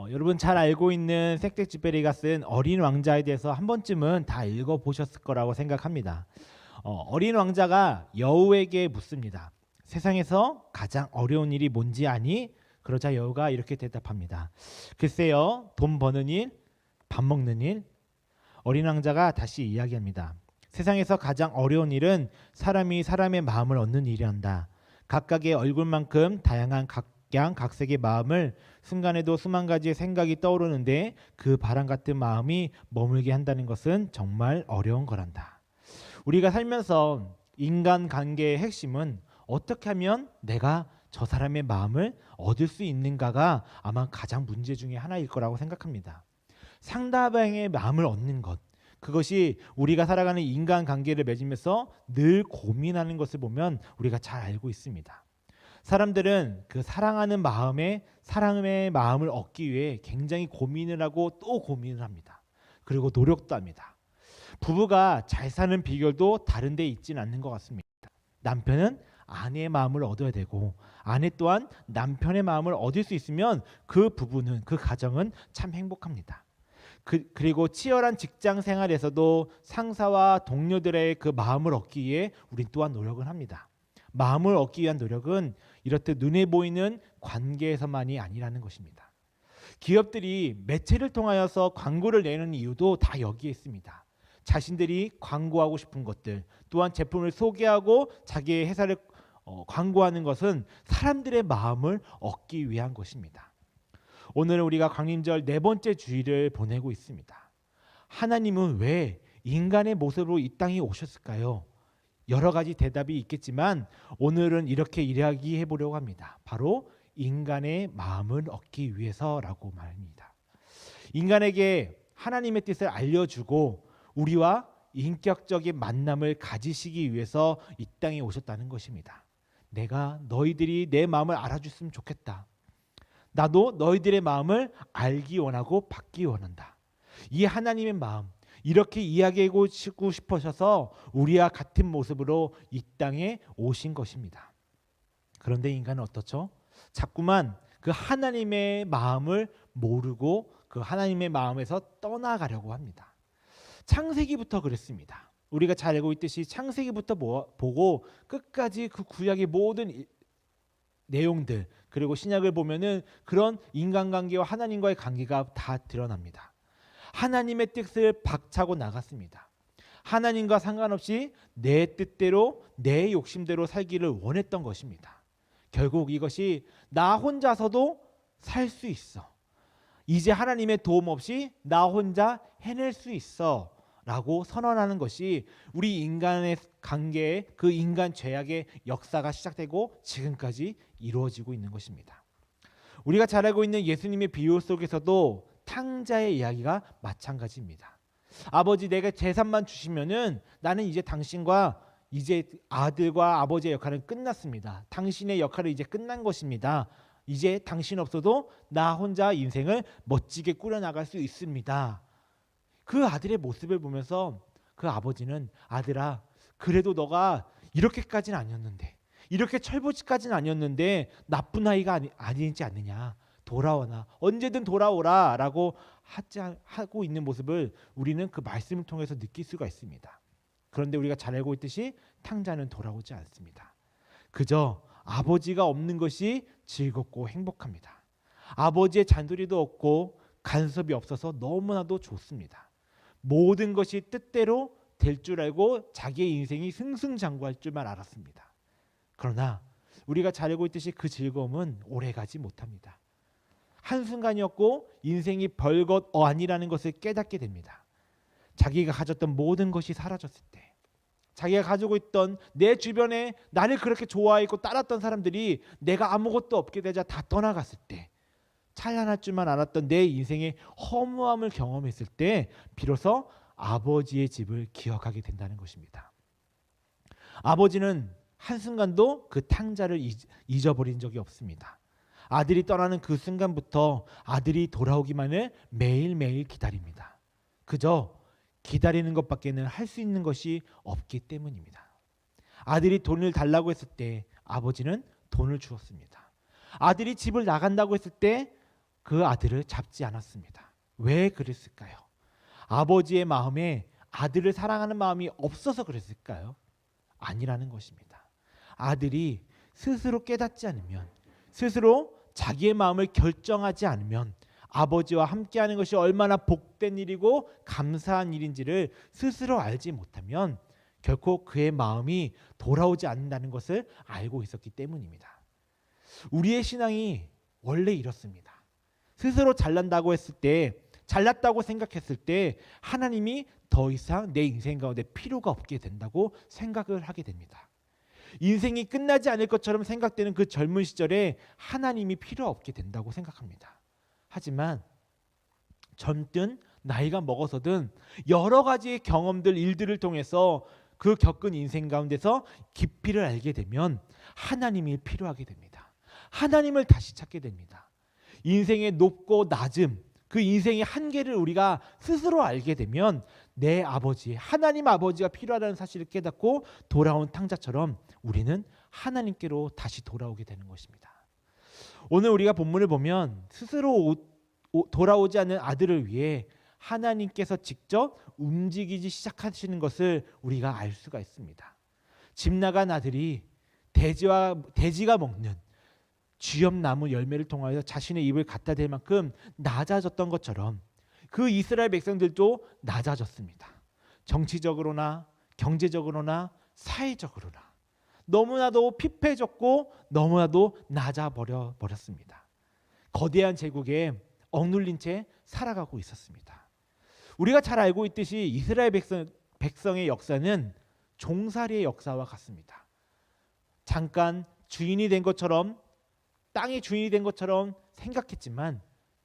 여러분 잘 알고 있는 색색쥐베리가 쓴 어린 왕자에 대해서 한 번쯤은 다 읽어보셨을 거라고 생각합니다. 어린 왕자가 여우에게 묻습니다. 세상에서 가장 어려운 일이 뭔지 아니? 그러자 여우가 이렇게 대답합니다. 글쎄요, 돈 버는 일, 밥 먹는 일. 어린 왕자가 다시 이야기합니다. 세상에서 가장 어려운 일은 사람이 사람의 마음을 얻는 일이란다. 각각의 얼굴만큼 다양한 각색의 마음을 순간에도 수만 가지의 생각이 떠오르는데 그 바람 같은 마음이 머물게 한다는 것은 정말 어려운 거란다. 우리가 살면서 인간관계의 핵심은 어떻게 하면 내가 저 사람의 마음을 얻을 수 있는가가 아마 가장 문제 중에 하나일 거라고 생각합니다. 상대방의 마음을 얻는 것, 그것이 우리가 살아가는 인간관계를 맺으면서 늘 고민하는 것을 보면 우리가 잘 알고 있습니다. 사람들은 그 사랑하는 사랑의 마음을 얻기 위해 굉장히 고민을 하고 또 고민을 합니다. 그리고 노력도 합니다. 부부가 잘 사는 비결도 다른 데 있지는 않는 것 같습니다. 남편은 아내의 마음을 얻어야 되고 아내 또한 남편의 마음을 얻을 수 있으면 그 부부는, 그 가정은 참 행복합니다. 그리고 치열한 직장 생활에서도 상사와 동료들의 그 마음을 얻기 위해 우린 또한 노력을 합니다. 마음을 얻기 위한 노력은 이렇듯 눈에 보이는 관계에서만이 아니라는 것입니다. 기업들이 매체를 통하여서 광고를 내는 이유도 다 여기에 있습니다. 자신들이 광고하고 싶은 것들, 또한 제품을 소개하고 자기의 회사를 광고하는 것은 사람들의 마음을 얻기 위한 것입니다. 오늘 우리가 광림절 네 번째 주일을 보내고 있습니다. 하나님은 왜 인간의 모습으로 이 땅에 오셨을까요? 여러 가지 대답이 있겠지만 오늘은 이렇게 이야기해 보려고 합니다. 바로 인간의 마음을 얻기 위해서라고 말합니다. 인간에게 하나님의 뜻을 알려주고 우리와 인격적인 만남을 가지시기 위해서 이 땅에 오셨다는 것입니다. 내가 너희들이 내 마음을 알아줬으면 좋겠다. 나도 너희들의 마음을 알기 원하고 받기 원한다. 이 하나님의 마음, 이렇게 이야기하고 싶으셔서 우리와 같은 모습으로 이 땅에 오신 것입니다. 그런데 인간은 어떻죠? 자꾸만 그 하나님의 마음을 모르고 그 하나님의 마음에서 떠나가려고 합니다. 창세기부터 그랬습니다. 우리가 잘 알고 있듯이 창세기부터 보고 끝까지 그 구약의 모든 내용들, 그리고 신약을 보면은 그런 인간관계와 하나님과의 관계가 다 드러납니다. 하나님의 뜻을 박차고 나갔습니다. 하나님과 상관없이 내 뜻대로 내 욕심대로 살기를 원했던 것입니다. 결국 이것이 나 혼자서도 살 수 있어. 이제 하나님의 도움 없이 나 혼자 해낼 수 있어 라고 선언하는 것이 우리 인간의 관계의 그 인간 죄악의 역사가 시작되고 지금까지 이루어지고 있는 것입니다. 우리가 잘 알고 있는 예수님의 비유 속에서도 탕자의 이야기가 마찬가지입니다. 아버지, 내가 재산만 주시면은 나는 이제 당신과 이제 아들과 아버지의 역할은 끝났습니다. 당신의 역할은 이제 끝난 것입니다. 이제 당신 없어도 나 혼자 인생을 멋지게 꾸려나갈 수 있습니다. 그 아들의 모습을 보면서 그 아버지는, 아들아, 그래도 너가 이렇게까지는 아니었는데, 이렇게 철부지까지는 아니었는데 나쁜 아이가 아니지 않느냐, 돌아오나, 언제든 돌아오라 라고 하고 있는 모습을 우리는 그 말씀을 통해서 느낄 수가 있습니다. 그런데 우리가 잘 알고 있듯이 탕자는 돌아오지 않습니다. 그저 아버지가 없는 것이 즐겁고 행복합니다. 아버지의 잔소리도 없고 간섭이 없어서 너무나도 좋습니다. 모든 것이 뜻대로 될 줄 알고 자기의 인생이 승승장구할 줄만 알았습니다. 그러나 우리가 잘 알고 있듯이 그 즐거움은 오래가지 못합니다. 한순간이었고 인생이 별것 아니라는 것을 깨닫게 됩니다. 자기가 가졌던 모든 것이 사라졌을 때, 자기가 가지고 있던 내 주변에 나를 그렇게 좋아했고 따랐던 사람들이 내가 아무것도 없게 되자 다 떠나갔을 때, 찬란할 줄만 알았던 내 인생의 허무함을 경험했을 때 비로소 아버지의 집을 기억하게 된다는 것입니다. 아버지는 한순간도 그 탕자를 잊어버린 적이 없습니다. 아들이 떠나는 그 순간부터 아들이 돌아오기만을 매일매일 기다립니다. 그저 기다리는 것밖에는 할 수 있는 것이 없기 때문입니다. 아들이 돈을 달라고 했을 때 아버지는 돈을 주었습니다. 아들이 집을 나간다고 했을 때 그 아들을 잡지 않았습니다. 왜 그랬을까요? 아버지의 마음에 아들을 사랑하는 마음이 없어서 그랬을까요? 아니라는 것입니다. 아들이 스스로 깨닫지 않으면, 스스로 자기의 마음을 결정하지 않으면 아버지와 함께하는 것이 얼마나 복된 일이고 감사한 일인지를 스스로 알지 못하면 결코 그의 마음이 돌아오지 않는다는 것을 알고 있었기 때문입니다. 우리의 신앙이 원래 이렇습니다. 스스로 잘난다고 했을 때, 잘났다고 생각했을 때 하나님이 더 이상 내 인생 가운데 필요가 없게 된다고 생각을 하게 됩니다. 인생이 끝나지 않을 것처럼 생각되는 그 젊은 시절에 하나님이 필요 없게 된다고 생각합니다. 하지만 젊든 나이가 먹어서든 여러 가지의 경험들, 일들을 통해서 그 겪은 인생 가운데서 깊이를 알게 되면 하나님이 필요하게 됩니다. 하나님을 다시 찾게 됩니다. 인생의 높고 낮음, 그 인생의 한계를 우리가 스스로 알게 되면 내 아버지, 하나님 아버지가 필요하다는 사실을 깨닫고 돌아온 탕자처럼 우리는 하나님께로 다시 돌아오게 되는 것입니다. 오늘 우리가 본문을 보면 스스로 돌아오지 않는 아들을 위해 하나님께서 직접 움직이기 시작하시는 것을 우리가 알 수가 있습니다. 집 나간 아들이 돼지가 먹는 쥐염나무 열매를 통하여 자신의 입을 갖다 댈 만큼 낮아졌던 것처럼 그 이스라엘 백성들도 낮아졌습니다. 정치적으로나 경제적으로나 사회적으로나 너무나도 피폐해졌고 너무나도 낮아버렸습니다. 거대한 제국에 억눌린 채 살아가고 있었습니다. 우리가 잘 알고 있듯이 이스라엘 백성의 역사는 종살이의 역사와 같습니다. 잠깐 주인이 된 것처럼, 땅의 주인이 된 것처럼 생각했지만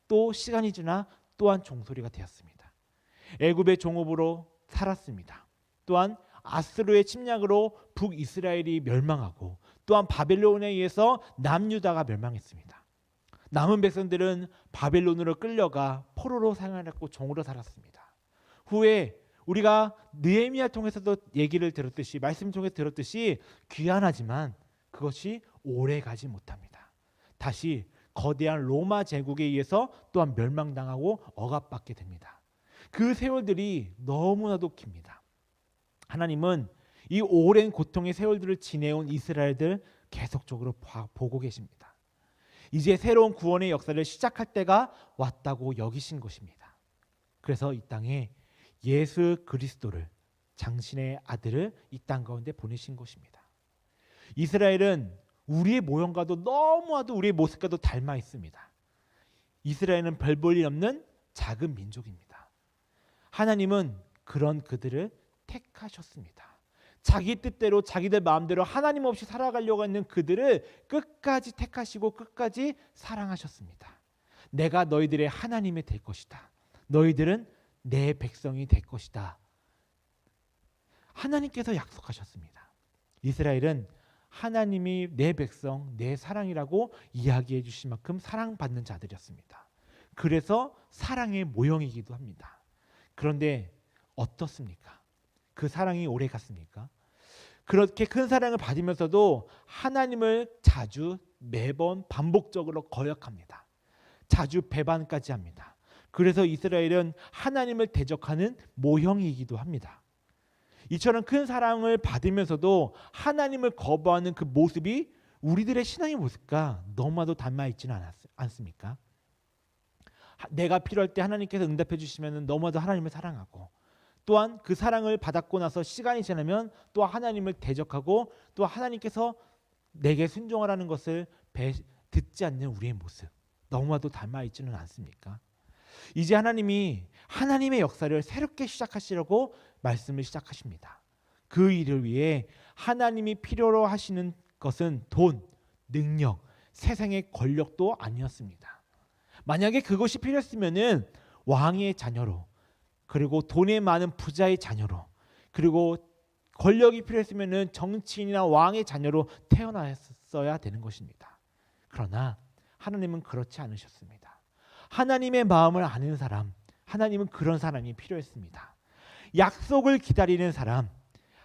또 시간이 지나 또한 종소리가 되었습니다. 애굽의 종업으로 살았습니다. 또한 아수르의 침략으로 북이스라엘이 멸망하고 또한 바벨론에 의해서 남유다가 멸망했습니다. 남은 백성들은 바벨론으로 끌려가 포로로 생활했고 종으로 살았습니다. 후에 우리가 느헤미야 통해서도 얘기를 들었듯이, 말씀 통해서 들었듯이 귀환하지만 그것이 오래 가지 못합니다. 다시 거대한 로마 제국에 의해서 또한 멸망당하고 억압받게 됩니다. 그 세월들이 너무나도 깁니다. 하나님은 이 오랜 고통의 세월들을 지내온 이스라엘들 계속적으로 보고 계십니다. 이제 새로운 구원의 역사를 시작할 때가 왔다고 여기신 것입니다. 그래서 이 땅에 예수 그리스도를, 당신의 아들을 이 땅 가운데 보내신 것입니다. 이스라엘은 우리의 모형과도 너무나도 우리의 모습과도 닮아 있습니다. 이스라엘은 별 볼 일 없는 작은 민족입니다. 하나님은 그런 그들을 택하셨습니다. 자기 뜻대로 자기들 마음대로 하나님 없이 살아가려고 하는 그들을 끝까지 택하시고 끝까지 사랑하셨습니다. 내가 너희들의 하나님이 될 것이다. 너희들은 내 백성이 될 것이다. 하나님께서 약속하셨습니다. 이스라엘은 하나님이 내 백성, 내 사랑이라고 이야기해 주신 만큼 사랑받는 자들이었습니다. 그래서 사랑의 모형이기도 합니다. 그런데 어떻습니까? 그 사랑이 오래 갔습니까? 그렇게 큰 사랑을 받으면서도 하나님을 자주 매번 반복적으로 거역합니다. 자주 배반까지 합니다. 그래서 이스라엘은 하나님을 대적하는 모형이기도 합니다. 이처럼 큰 사랑을 받으면서도 하나님을 거부하는 그 모습이 우리들의 신앙의 모습과 너무나도 닮아있지는 않습니까? 내가 필요할 때 하나님께서 응답해 주시면 너무나도 하나님을 사랑하고, 또한 그 사랑을 받았고 나서 시간이 지나면 또 하나님을 대적하고 또 하나님께서 내게 순종하라는 것을 듣지 않는 우리의 모습, 너무나도 닮아있지는 않습니까? 이제 하나님이 하나님의 역사를 새롭게 시작하시려고 말씀을 시작하십니다. 그 일을 위해 하나님이 필요로 하시는 것은 돈, 능력, 세상의 권력도 아니었습니다. 만약에 그것이 필요했으면은 왕의 자녀로, 그리고 돈이 많은 부자의 자녀로, 그리고 권력이 필요했으면은 정치인이나 왕의 자녀로 태어났어야 되는 것입니다. 그러나 하나님은 그렇지 않으셨습니다. 하나님의 마음을 아는 사람, 하나님은 그런 사람이 필요했습니다. 약속을 기다리는 사람,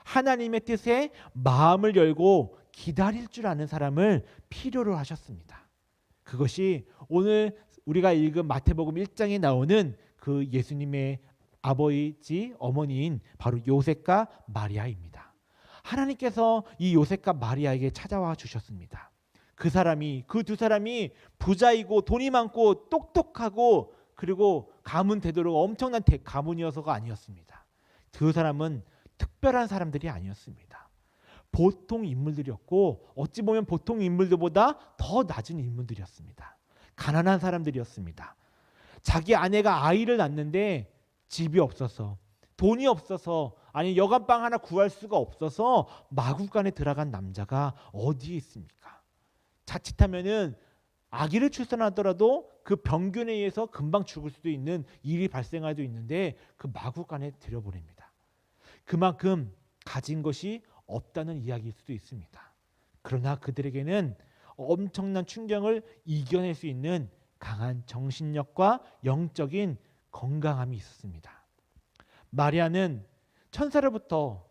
하나님의 뜻에 마음을 열고 기다릴 줄 아는 사람을 필요로 하셨습니다. 그것이 오늘 우리가 읽은 마태복음 1장에 나오는 그 예수님의 아버지 어머니인 바로 요셉과 마리아입니다. 하나님께서 이 요셉과 마리아에게 찾아와 주셨습니다. 그 두 사람이 부자이고 돈이 많고 똑똑하고 그리고 가문 되도록 엄청난 가문이어서가 아니었습니다. 두 사람은 특별한 사람들이 아니었습니다. 보통 인물들이었고 어찌 보면 보통 인물들보다 더 낮은 인물들이었습니다. 가난한 사람들이었습니다. 자기 아내가 아이를 낳는데 집이 없어서 돈이 없어서 아니 여간방 하나 구할 수가 없어서 마구간에 들어간 남자가 어디에 있습니까? 자칫하면은 아기를 출산하더라도 그 병균에 의해서 금방 죽을 수도 있는 일이 발생할 수도 있는데 그 마구간에 들여보냅니다. 그만큼 가진 것이 없다는 이야기일 수도 있습니다. 그러나 그들에게는 엄청난 충격을 이겨낼 수 있는 강한 정신력과 영적인 건강함이 있었습니다. 마리아는 천사로부터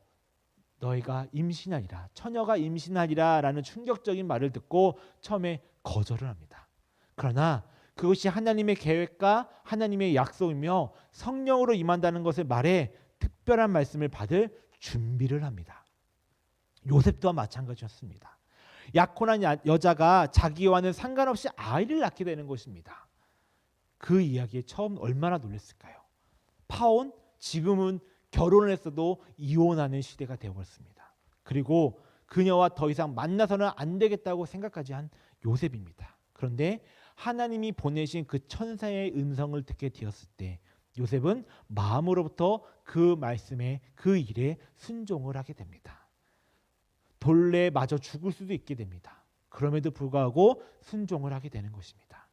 너희가 임신하리라, 처녀가 임신하리라 라는 충격적인 말을 듣고 처음에 거절을 합니다. 그러나 그것이 하나님의 계획과 하나님의 약속이며 성령으로 임한다는 것을 말해 특별한 말씀을 받을 준비를 합니다. 요셉 또한 마찬가지였습니다. 약혼한 여자가 자기와는 상관없이 아이를 낳게 되는 것입니다. 그 이야기에 처음 얼마나 놀랐을까요? 파혼, 지금은 결혼을 했어도 이혼하는 시대가 되어버렸습니다. 그리고 그녀와 더 이상 만나서는 안 되겠다고 생각하지 한 요셉입니다. 그런데 하나님이 보내신 그 천사의 음성을 듣게 되었을 때 요셉은 마음으로부터 그 말씀에 그 일에 순종을 하게 됩니다. 돌에 맞아 죽을 수도 있게 됩니다. 그럼에도 불구하고 순종을 하게 되는 것입니다.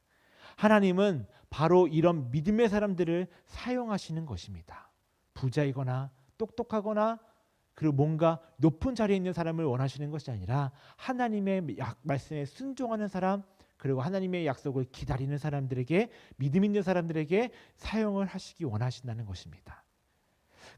하나님은 바로 이런 믿음의 사람들을 사용하시는 것입니다. 부자이거나 똑똑하거나 그리고 뭔가 높은 자리에 있는 사람을 원하시는 것이 아니라 하나님의 말씀에 순종하는 사람, 그리고 하나님의 약속을 기다리는 사람들에게, 믿음 있는 사람들에게 사용을 하시기 원하신다는 것입니다.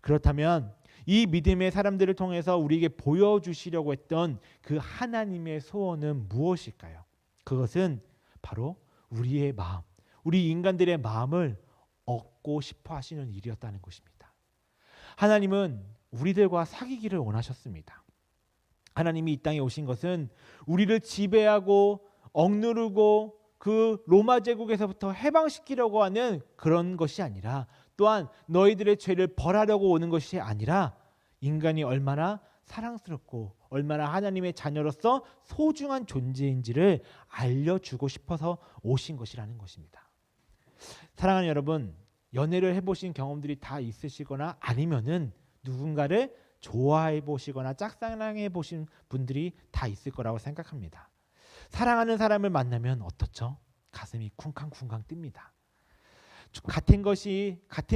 그렇다면 이 믿음의 사람들을 통해서 우리에게 보여주시려고 했던 그 하나님의 소원은 무엇일까요? 그것은 바로 우리의 마음, 우리 인간들의 마음을 얻고 싶어 하시는 일이었다는 것입니다. 하나님은 우리들과 사귀기를 원하셨습니다. 하나님이 이 땅에 오신 것은 우리를 지배하고 억누르고 그 로마 제국에서부터 해방시키려고 하는 그런 것이 아니라, 또한 너희들의 죄를 벌하려고 오는 것이 아니라 인간이 얼마나 사랑스럽고 얼마나 하나님의 자녀로서 소중한 존재인지를 알려주고 싶어서 오신 것이라는 것입니다. 사랑하는 여러분, 연애를 해보신 경험들이 다 있으시거나 아니면은 누군가를 좋아해 보시거나 짝사랑해 보신 분들이 다 있을 거라고 생각합니다. 사랑하는 사람을 만나면 어떻죠? 가슴이 쿵쾅쿵쾅 뜹니다. 같은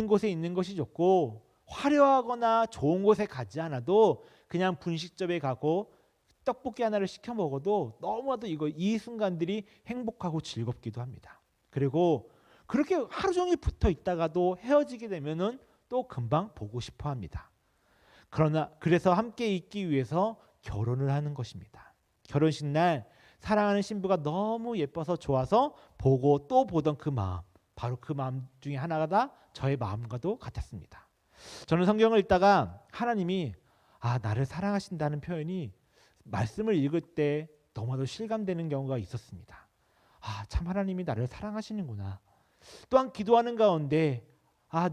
곳에 있는 것이 좋고, 화려하거나 좋은 곳에 가지 않아도 그냥 분식집에 가고 떡볶이 하나를 시켜 먹어도 너무나도 이 순간들이 행복하고 즐겁기도 합니다. 그리고 그렇게 하루 종일 붙어 있다가도 헤어지게 되면은 또 금방 보고 싶어 합니다. 그래서 함께 있기 위해서 결혼을 하는 것입니다. 결혼식 날 사랑하는 신부가 너무 예뻐서 좋아서 보고 또 보던 그 마음, 바로 그 마음 중에 하나가 다 저의 마음과도 같았습니다. 저는 성경을 읽다가 하나님이 나를 사랑하신다는 표현이 말씀을 읽을 때 너무나도 실감되는 경우가 있었습니다. 참 하나님이 나를 사랑하시는구나. 또한 기도하는 가운데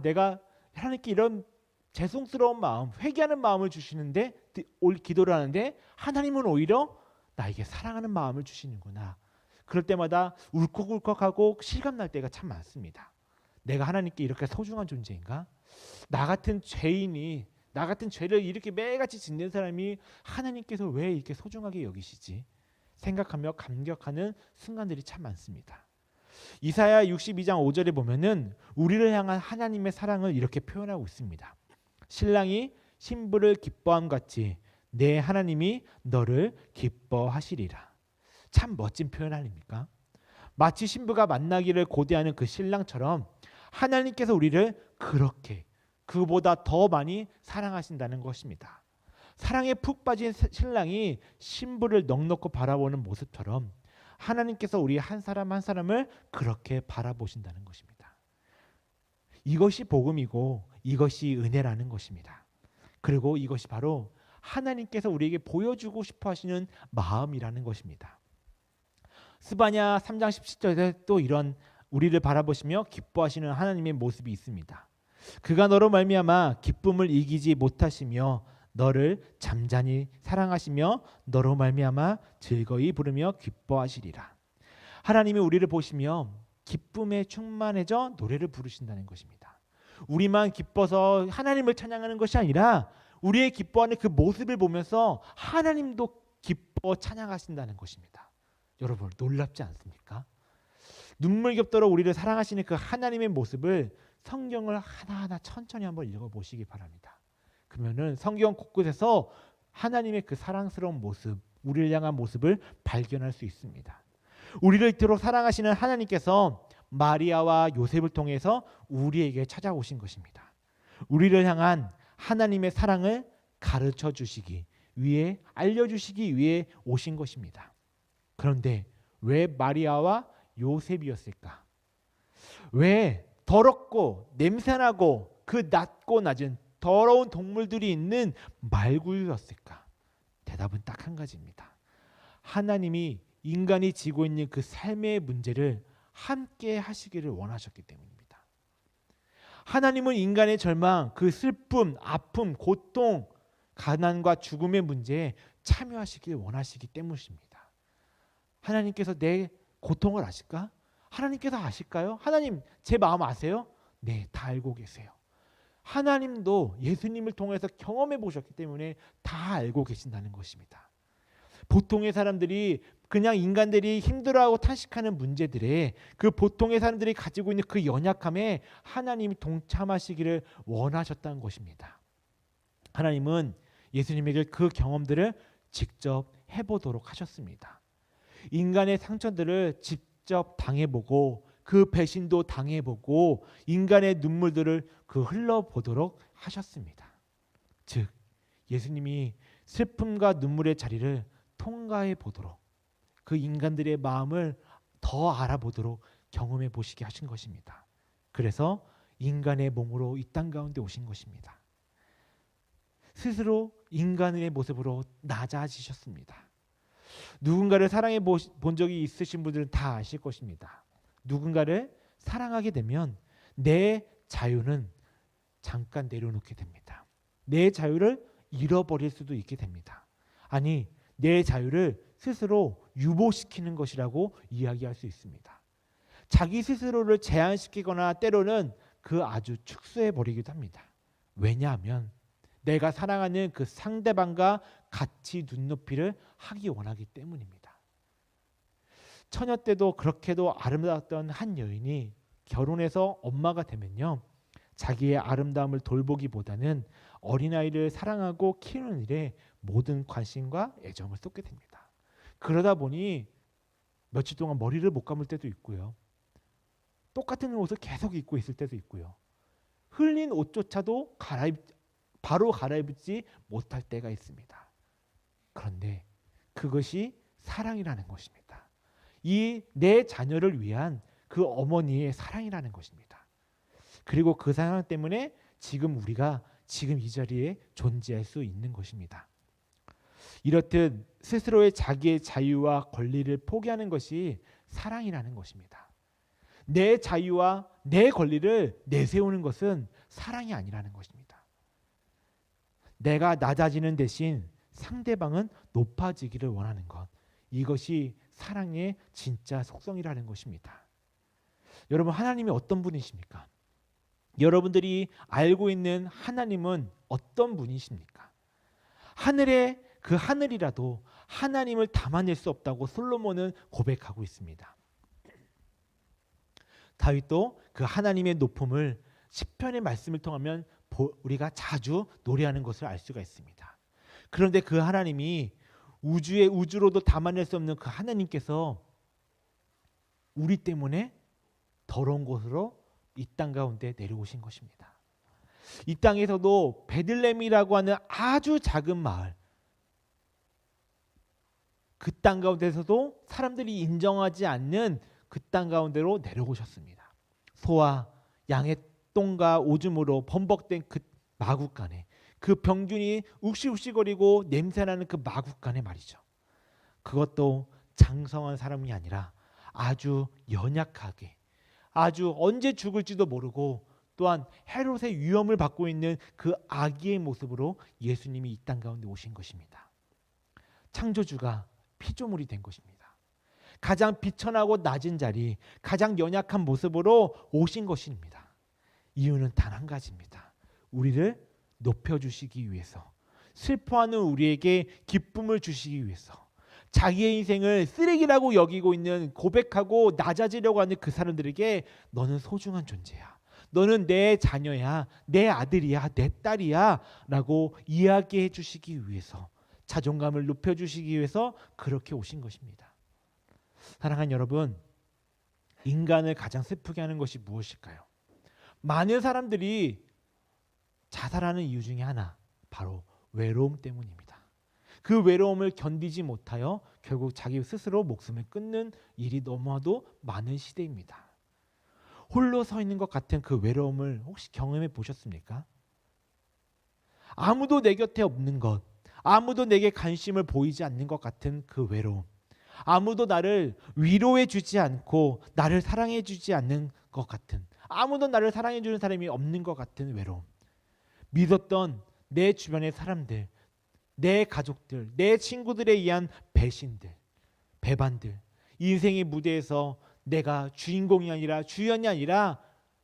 내가 하나님께 이런 죄송스러운 마음, 회개하는 마음을 주시는데 기도를 하는데 하나님은 오히려 나에게 사랑하는 마음을 주시는구나. 그럴 때마다 울컥울컥하고 실감날 때가 참 많습니다. 내가 하나님께 이렇게 소중한 존재인가? 나 같은 죄인이, 나 같은 죄를 이렇게 매일같이 짓는 사람이 하나님께서 왜 이렇게 소중하게 여기시지? 생각하며 감격하는 순간들이 참 많습니다. 이사야 62장 5절에 보면은 우리를 향한 하나님의 사랑을 이렇게 표현하고 있습니다. 신랑이 신부를 기뻐함 같이 내 하나님이 너를 기뻐하시리라. 참 멋진 표현 아닙니까? 마치 신부가 만나기를 고대하는 그 신랑처럼 하나님께서 우리를 그렇게 그보다 더 많이 사랑하신다는 것입니다. 사랑에 푹 빠진 신랑이 신부를 넉넉히 바라보는 모습처럼 하나님께서 우리 한 사람 한 사람을 그렇게 바라보신다는 것입니다. 이것이 복음이고 이것이 은혜라는 것입니다. 그리고 이것이 바로 하나님께서 우리에게 보여주고 싶어 하시는 마음이라는 것입니다. 스바냐 3장 17절에 또 이런 우리를 바라보시며 기뻐하시는 하나님의 모습이 있습니다. 그가 너로 말미암아 기쁨을 이기지 못하시며 너를 잠잠히 사랑하시며 너로 말미암아 즐거이 부르며 기뻐하시리라. 하나님이 우리를 보시며 기쁨에 충만해져 노래를 부르신다는 것입니다. 우리만 기뻐서 하나님을 찬양하는 것이 아니라 우리의 기뻐하는 그 모습을 보면서 하나님도 기뻐 찬양하신다는 것입니다. 여러분 놀랍지 않습니까? 눈물겹도록 우리를 사랑하시는 그 하나님의 모습을 성경을 하나하나 천천히 한번 읽어보시기 바랍니다. 그러면은 성경 곳곳에서 하나님의 그 사랑스러운 모습, 우리를 향한 모습을 발견할 수 있습니다. 우리를 이토록 사랑하시는 하나님께서 마리아와 요셉을 통해서 우리에게 찾아오신 것입니다. 우리를 향한 하나님의 사랑을 가르쳐 주시기 위해, 알려주시기 위해 오신 것입니다. 그런데 왜 마리아와 요셉이었을까? 왜 더럽고 냄새나고 그 낮고 낮은 더러운 동물들이 있는 말구유였을까? 대답은 딱 한 가지입니다. 하나님이 인간이 지고 있는 그 삶의 문제를 함께 하시기를 원하셨기 때문입니다. 하나님은 인간의 절망, 그 슬픔, 아픔, 고통, 가난과 죽음의 문제에 참여하시길 원하시기 때문입니다. 하나님께서 내 고통을 아실까? 하나님께서 아실까요? 하나님 제 마음 아세요? 네, 다 알고 계세요. 하나님도 예수님을 통해서 경험해 보셨기 때문에 다 알고 계신다는 것입니다. 보통의 사람들이 그냥 인간들이 힘들어하고 탄식하는 문제들에 그 보통의 사람들이 가지고 있는 그 연약함에 하나님이 동참하시기를 원하셨다는 것입니다. 하나님은 예수님에게 그 경험들을 직접 해보도록 하셨습니다. 인간의 상처들을 직접 당해보고 그 배신도 당해보고 인간의 눈물들을 흘러보도록 하셨습니다. 즉 예수님이 슬픔과 눈물의 자리를 통과해 보도록 그 인간들의 마음을 더 알아보도록 경험해 보시게 하신 것입니다. 그래서 인간의 몸으로 이 땅 가운데 오신 것입니다. 스스로 인간의 모습으로 낮아지셨습니다. 누군가를 사랑해 본 적이 있으신 분들은 다 아실 것입니다. 누군가를 사랑하게 되면 내 자유는 잠깐 내려놓게 됩니다. 내 자유를 잃어버릴 수도 있게 됩니다. 아니, 내 자유를 스스로 유보시키는 것이라고 이야기할 수 있습니다. 자기 스스로를 제한시키거나 때로는 그 아주 축소해버리기도 합니다. 왜냐하면 내가 사랑하는 그 상대방과 같이 눈높이를 하기 원하기 때문입니다. 처녀 때도 그렇게도 아름다웠던 한 여인이 결혼해서 엄마가 되면요, 자기의 아름다움을 돌보기보다는 어린아이를 사랑하고 키우는 일에 모든 관심과 애정을 쏟게 됩니다. 그러다 보니 며칠 동안 머리를 못 감을 때도 있고요, 똑같은 옷을 계속 입고 있을 때도 있고요, 흘린 옷조차도 바로 갈아입지 못할 때가 있습니다. 그런데 그것이 사랑이라는 것입니다. 이 내 자녀를 위한 그 어머니의 사랑이라는 것입니다. 그리고 그 사랑 때문에 지금 우리가 지금 이 자리에 존재할 수 있는 것입니다. 이렇듯 스스로의 자기의 자유와 권리를 포기하는 것이 사랑이라는 것입니다. 내 자유와 내 권리를 내세우는 것은 사랑이 아니라는 것입니다. 내가 낮아지는 대신 상대방은 높아지기를 원하는 것, 이것이 사랑의 진짜 속성이라는 것입니다. 여러분, 하나님이 어떤 분이십니까? 여러분들이 알고 있는 하나님은 어떤 분이십니까? 하늘의 그 하늘이라도 하나님을 담아낼 수 없다고 솔로몬은 고백하고 있습니다. 다윗도 그 하나님의 높음을 시편의 말씀을 통하면 우리가 자주 노래하는 것을 알 수가 있습니다. 그런데 그 하나님이 우주의 우주로도 담아낼 수 없는 그 하나님께서 우리 때문에 더러운 곳으로 이 땅 가운데 내려오신 것입니다. 이 땅에서도 베들레헴이라고 하는 아주 작은 마을, 그 땅 가운데서도 사람들이 인정하지 않는 그 땅 가운데로 내려오셨습니다. 소와 양의 똥과 오줌으로 범벅된 그 마구간에, 그 병균이 욱시욱시거리고 냄새나는 그 마구간에 말이죠. 그것도 장성한 사람이 아니라 아주 연약하게, 아주 언제 죽을지도 모르고 또한 헤롯의 위험을 받고 있는 그 아기의 모습으로 예수님이 이 땅 가운데 오신 것입니다. 창조주가 피조물이 된 것입니다. 가장 비천하고 낮은 자리, 가장 연약한 모습으로 오신 것입니다. 이유는 단 한 가지입니다. 우리를 높여주시기 위해서, 슬퍼하는 우리에게 기쁨을 주시기 위해서, 자기의 인생을 쓰레기라고 여기고 있는, 고백하고 낮아지려고 하는 그 사람들에게 너는 소중한 존재야, 너는 내 자녀야, 내 아들이야, 내 딸이야 라고 이야기해 주시기 위해서, 자존감을 높여주시기 위해서 그렇게 오신 것입니다. 사랑하는 여러분, 인간을 가장 슬프게 하는 것이 무엇일까요? 많은 사람들이 자살하는 이유 중에 하나, 바로 외로움 때문입니다. 그 외로움을 견디지 못하여 결국 자기 스스로 목숨을 끊는 일이 너무나도 많은 시대입니다. 홀로 서 있는 것 같은 그 외로움을 혹시 경험해 보셨습니까? 아무도 내 곁에 없는 것, 아무도 내게 관심을 보이지 않는 것 같은 그 외로움, 아무도 나를 위로해 주지 않고 나를 사랑해 주지 않는 것 같은, 아무도 나를 사랑해 주는 사람이 없는 것 같은 외로움, 믿었던 내 주변의 사람들, 내 가족들, 내 친구들에 의한 배신들, 배반들, 인생의 무대에서 내가 주인공이 아니라 주연이 아니라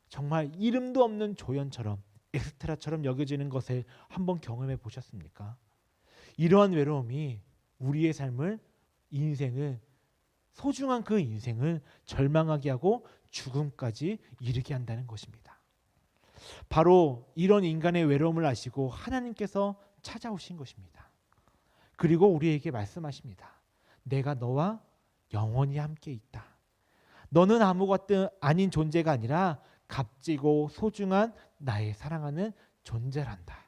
정말 이름도 없는 조연처럼, 엑스트라처럼 여겨지는 것을 한번 경험해 보셨습니까? 이러한 외로움이 우리의 삶을, 인생을, 소중한 그 인생을 절망하게 하고 죽음까지 이르게 한다는 것입니다. 바로 이런 인간의 외로움을 아시고 하나님께서 찾아오신 것입니다. 그리고 우리에게 말씀하십니다. 내가 너와 영원히 함께 있다. 너는 아무것도 아닌 존재가 아니라 값지고 소중한 나의 사랑하는 존재란다.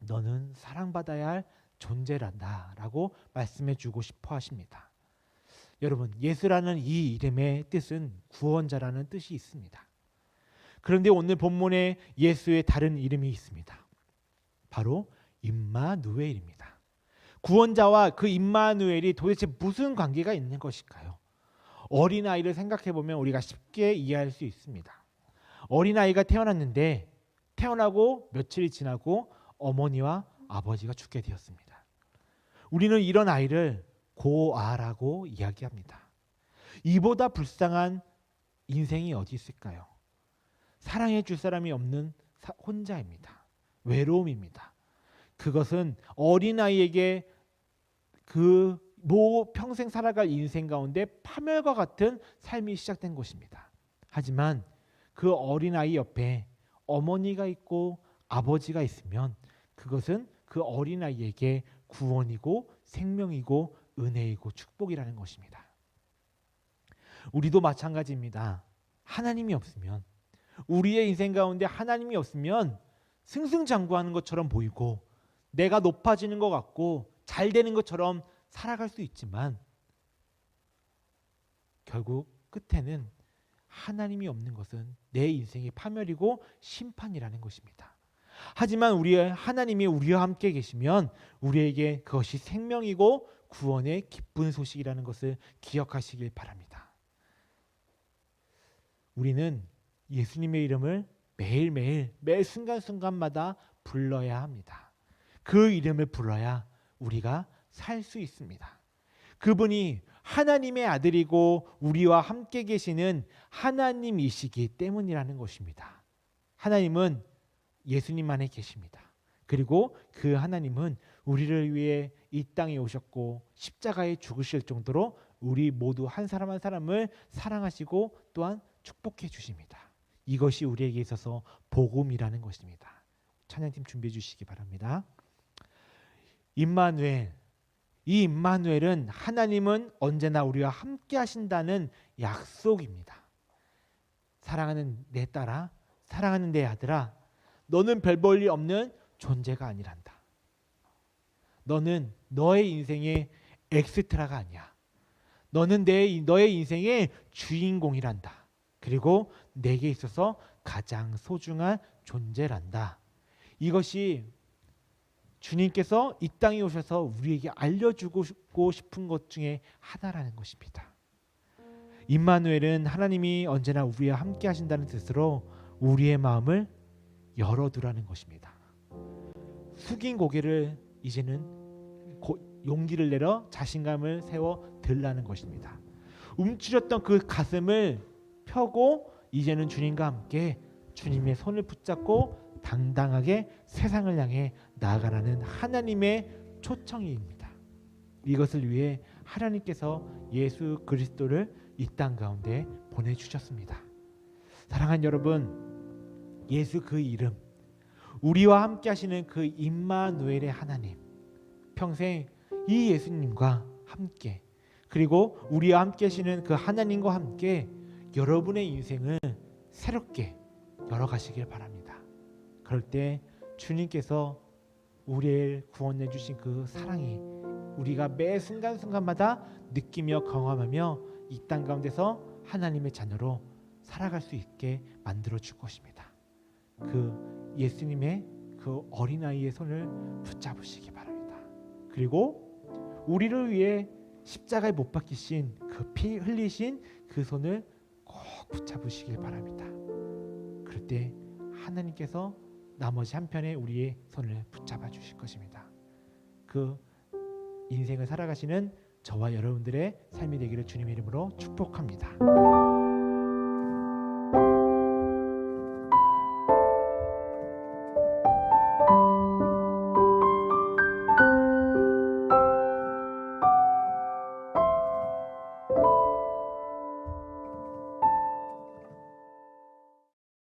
너는 사랑받아야 할 존재란다 라고 말씀해 주고 싶어 하십니다. 여러분, 예수라는 이 이름의 뜻은 구원자라는 뜻이 있습니다. 그런데 오늘 본문에 예수의 다른 이름이 있습니다. 바로 임마누엘입니다. 구원자와 그 임마누엘이 도대체 무슨 관계가 있는 것일까요? 어린아이를 생각해 보면 우리가 쉽게 이해할 수 있습니다. 어린아이가 태어났는데 태어나고 며칠이 지나고 어머니와 아버지가 죽게 되었습니다. 우리는 이런 아이를 고아라고 이야기합니다. 이보다 불쌍한 인생이 어디 있을까요? 사랑해 줄 사람이 없는 혼자입니다. 외로움입니다. 그것은 어린아이에게 그 평생 살아갈 인생 가운데 파멸과 같은 삶이 시작된 것입니다. 하지만 그 어린아이 옆에 어머니가 있고 아버지가 있으면 그것은 그 어린아이에게 구원이고 생명이고 은혜이고 축복이라는 것입니다. 우리도 마찬가지입니다. 하나님이 없으면, 우리의 인생 가운데 하나님이 없으면 승승장구하는 것처럼 보이고 내가 높아지는 것 같고 잘 되는 것처럼 살아갈 수 있지만 결국 끝에는 하나님이 없는 것은 내 인생의 파멸이고 심판이라는 것입니다. 하지만 우리의 하나님이 우리와 함께 계시면 우리에게 그것이 생명이고 구원의 기쁜 소식이라는 것을 기억하시길 바랍니다. 우리는 예수님의 이름을 매일매일 매 순간순간마다 불러야 합니다. 그 이름을 불러야 우리가 살 수 있습니다. 그분이 하나님의 아들이고 우리와 함께 계시는 하나님이시기 때문이라는 것입니다. 하나님은 예수님 안에 계십니다. 그리고 그 하나님은 우리를 위해 이 땅에 오셨고 십자가에 죽으실 정도로 우리 모두 한 사람 한 사람을 사랑하시고 또한 축복해 주십니다. 이것이 우리에게 있어서 복음이라는 것입니다. 찬양팀 준비해 주시기 바랍니다. 임마누엘, 이 임마누엘은 하나님은 언제나 우리와 함께 하신다는 약속입니다. 사랑하는 내 딸아, 사랑하는 내 아들아, 너는 별 볼 일 없는 존재가 아니란다. 너는 너의 인생에 엑스트라가 아니야. 너는 너의 인생의 주인공이란다. 그리고 내게 있어서 가장 소중한 존재란다. 이것이 주님께서 이 땅에 오셔서 우리에게 알려주고 싶은 것 중에 하나라는 것입니다. 임마누엘은 하나님이 언제나 우리와 함께 하신다는 뜻으로 우리의 마음을 열어두라는 것입니다. 숙인 고개를 이제는 용기를 내려 자신감을 세워 들라는 것입니다. 움츠렸던 그 가슴을 펴고 이제는 주님과 함께 주님의 손을 붙잡고 당당하게 세상을 향해 나아가라는 하나님의 초청입니다. 이것을 위해 하나님께서 예수 그리스도를 이 땅 가운데 보내주셨습니다. 사랑하는 여러분, 예수 그 이름, 우리와 함께 하시는 그 임마누엘의 하나님, 평생 이 예수님과 함께, 그리고 우리와 함께 하시는 그 하나님과 함께 여러분의 인생을 새롭게 열어가시길 바랍니다. 그럴 때 주님께서 우리를 구원해 주신 그 사랑이 우리가 매 순간순간마다 느끼며 경험하며 이 땅 가운데서 하나님의 자녀로 살아갈 수 있게 만들어 줄 것입니다. 그 예수님의 그 어린아이의 손을 붙잡으시기 바랍니다. 그리고 우리를 위해 십자가에 못 박히신 그 피 흘리신 그 손을 꼭 붙잡으시길 바랍니다. 그럴 때 하나님께서 나머지 한편에 우리의 손을 붙잡아 주실 것입니다. 그 인생을 살아가시는 저와 여러분들의 삶이 되기를 주님의 이름으로 축복합니다.